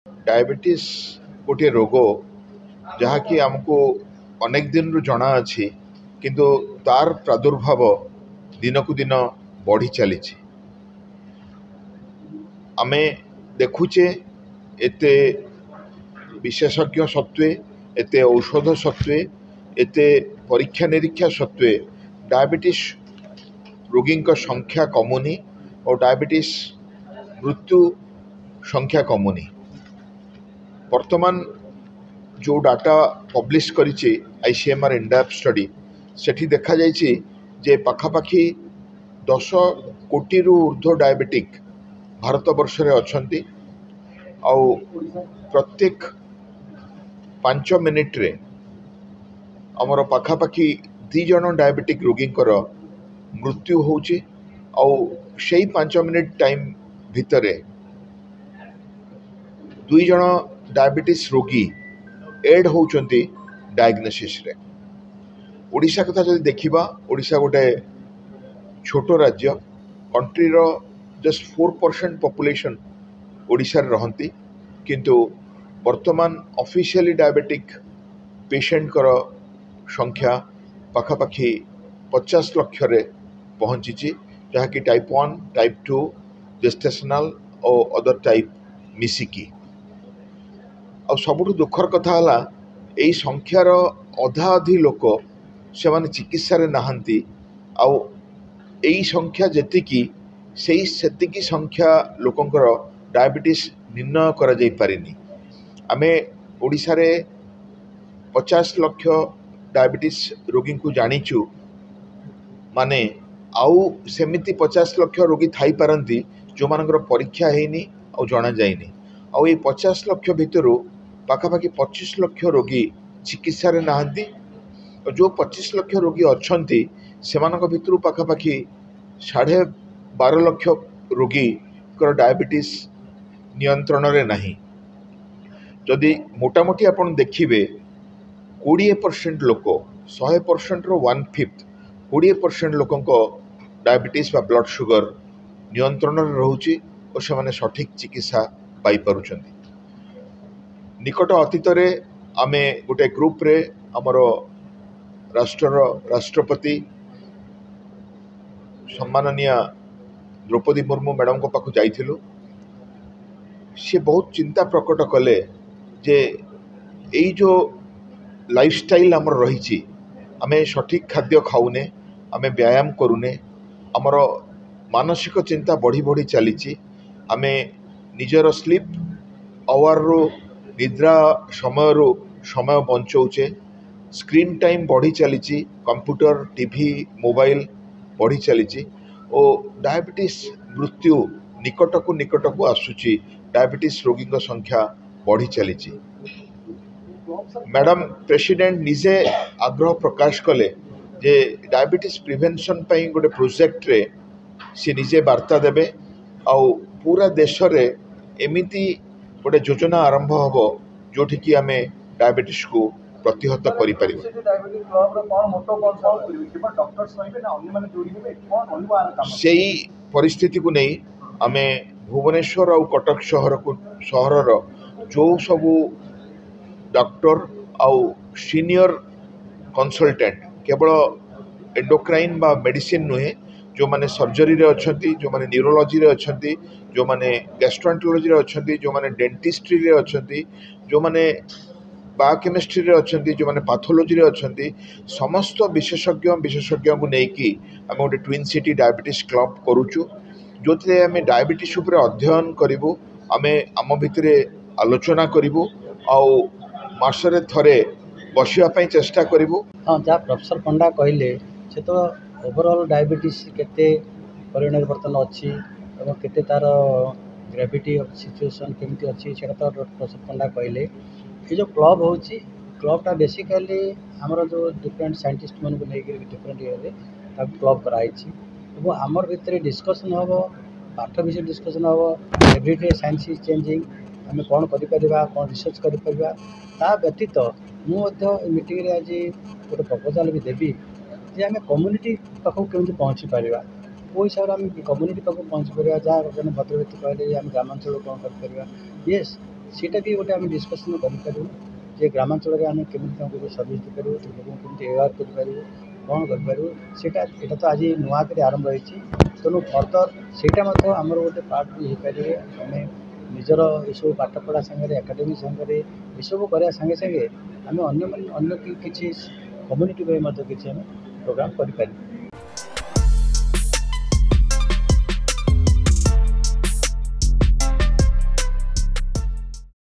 Diabetes गोटे रोग जहाँकि आमको अनेक दिन रु जना अच्छी किंतु तार प्रादुर्भाव दिन को दिन बढ़ी चली आमे देखुचे एते विशेषज्ञ सत्वे एते औषध सत्वे एते परीक्षा निरीक्षा सत्वे डायबिटीज रोगी संख्या कमुनी और डायबिटीज मृत्यु संख्या कमुनी। वर्तमान जो डाटा पब्लिश करिछि आईसीएमआर इंडेप्थ स्टडी सेठी देखा जाइछि जे पाखापाखी 10 कोटी रु ऊर्ध्व डायबिटिक भारत वर्ष रे अछंती आउ प्रत्येक 5 मिनिट रे हमर पाखापाखी 2 जन डायबिटिक रोगींकर मृत्यु होउछि आउ सेही 5 मिनिट टाइम भितरे 2 जन डायबिटीज रोगी एड होउचंती डायग्नोसिस रे। ओडिशा कथा जदि देखिबा ओडिशा गोटे छोटो राज्य कंट्री रो जस्ट 4% पॉपुलेशन ओडिशा रे रहंती किंतु वर्तमान ऑफिशियली डायबिटिक पेशेंट कर संख्या पाखापाखी 50 लाख रे पहुंची जहाँकि टाइप 1 टाइप 2 जेस्टेशनल और अदर टाइप मिसिकी आ सबुठ दुखर कथा है यही संख्यार अधा अधि लोक से माने चिकित्सा रे नहांती आउ यही संख्या जेतिकी सेही सेतिकी संख्या लोकंकर डायबिटीज निर्णय करा जाई पारिनी। आमे ओडिशा रे 50 लाख डायबिटीज रोगी को जानिचु माने आउ सेमिति 50 लाख रोगी थाई पारंती जो मानकर परीक्षा हेनी आ जना जाइनी आउ ये 50 लाख भितरु पाखापाखि 25 लाख रोगी चिकित्सा रे नहांती और जो 25 लाख रोगी अछंती सेमानक भितरु पाखापाखि 12.5 लाख रोगी कर डायबिटीज नियंत्रण रे नहीं। जदि मोटामोटी आपण देखिबे 20% लोक 100% रो 1/5 20% लोकंक डायबिटीज बा ब्लड शुगर नियंत्रण रे रहउची और से माने सठिक चिकित्सा पाई पारुछंती। निकट अतीत रे आमे गोटे ग्रुप रे हमर राष्ट्रपति सम्माननीय द्रौपदी मुर्मू मैडम को पाखु जाइथिलु। से बहुत चिंता प्रकट कले जे एई जो लाइफस्टाइल हमर रहिछि आमे सठिक खाद्य खाउने आमे व्यायाम करूने हमर मानसिक चिंता बढ़ी बढ़ी चलीछि आमे निजर स्लीप आवर रो निद्रा समय बंचौचे स्क्रीन टाइम बढ़ी चली कंप्यूटर टीवी मोबाइल बढ़ी चली और डायबिटीज मृत्यु निकट को आसुची डायबिटीज रोगी संख्या बढ़ी चली। मैडम प्रेसिडेंट निजे आग्रह प्रकाश कले जे डायबिटीज प्रिवेंशन पई गोटे प्रोजेक्ट रे सी निजे वार्ता देबे आउ पूरा देश रे एमिति गोटे योजना आरंभ हम जोठी कि आमे डायबिटीज को प्रतिहत करि परिबो। सेही परिस्थिति को नहीं आमे भुवनेश्वर और कटक सहर जो सबू डॉक्टर आउ सीनियर कंसल्टेंट केवल एंडोक्राइन बा मेडिसिन नुहे जो माने सर्जरी रे अछंती जो माने न्यूरोलॉजी रे अछंती जो माने गैस्ट्रोएंटरोलॉजी रे अछंती जो माने डेंटिस्ट्री रे अछंती जो माने बायोकेमिस्ट्री रे अछंती जो माने पैथोलॉजी रे अछंती समस्त विशेषज्ञ को नेकी आमे गोटे ट्विन सिटी डायबिटीज क्लब करूचु जोथे आमे डायबिटीज ऊपर अध्ययन करिवु आमे आम भितरे आलोचना करिवु आउ मासरे थरे बसिया पई चेष्टा करिवु। हाँ जहाँ प्रोफेसर पंडा कहले से तो ओवरऑल डायबिटीज केते परिमाण बर्तन अच्छी और केते तार ग्रेविटी सिचुएशन केमती अच्छी से तो प्रोफेसर पंडा कहले ये जो क्लब हो क्लबटा बेसिकली आमर जो डिफरेंट साइंटिस्ट मन को लेकर डिफरेंट ये क्लब कराई आमर भितर डिस्कसन हम पाठ विषय डिस्कसन हम एवरीडे साइंस इज चेंजिंग आम कौन करा कौन रिसर्च करा ता व्यतीत मुझे मीटिंग रे आज गोटे प्रपोजाल भी देवी जे आम कम्युनिटी पाखक केमती पहुँची पारा वो हिसाब से आम कम्युनिटी पाखक पहुँची पारा जहाँ जन भद्रव्यक्ति कहले आम ग्रामांचल कौन कर येस ସେଇଟା ବି ଗୋଟେ ଆମେ ଡିସ୍କସନ୍ କରିପାରିବୁ ଯେ ଗ୍ରାମାଞ୍ଚଳରେ ଆମେ କେମିତି ତାଙ୍କୁ ସର୍ଭିସ୍ ଦେଇପାରିବୁ, ଲୋକଙ୍କୁ କେମିତି ଏୱାର୍ କରିପାରିବୁ, କ'ଣ କରିପାରିବୁ। ଏଇଟା ତ ଆଜି ନୂଆ କରି ଆରମ୍ଭ ହେଇଛି, ତେଣୁ ଫର୍ଦର ସେଇଟା ମଧ୍ୟ ଆମର ଗୋଟେ ପାର୍ଟ ବି ହେଇପାରିବେ। ଆମେ ନିଜର ଏସବୁ ପାଠପଢ଼ା ସାଙ୍ଗରେ ଏକାଡେମି ସାଙ୍ଗରେ ଏସବୁ କରିବା ସାଙ୍ଗେ ସାଙ୍ଗେ ଆମେ ଅନ୍ୟ କିଛି କମ୍ୟୁନିଟି ପାଇଁ ମଧ୍ୟ କିଛି ଆମେ ପ୍ରୋଗ୍ରାମ୍ କରିପାରିବୁ।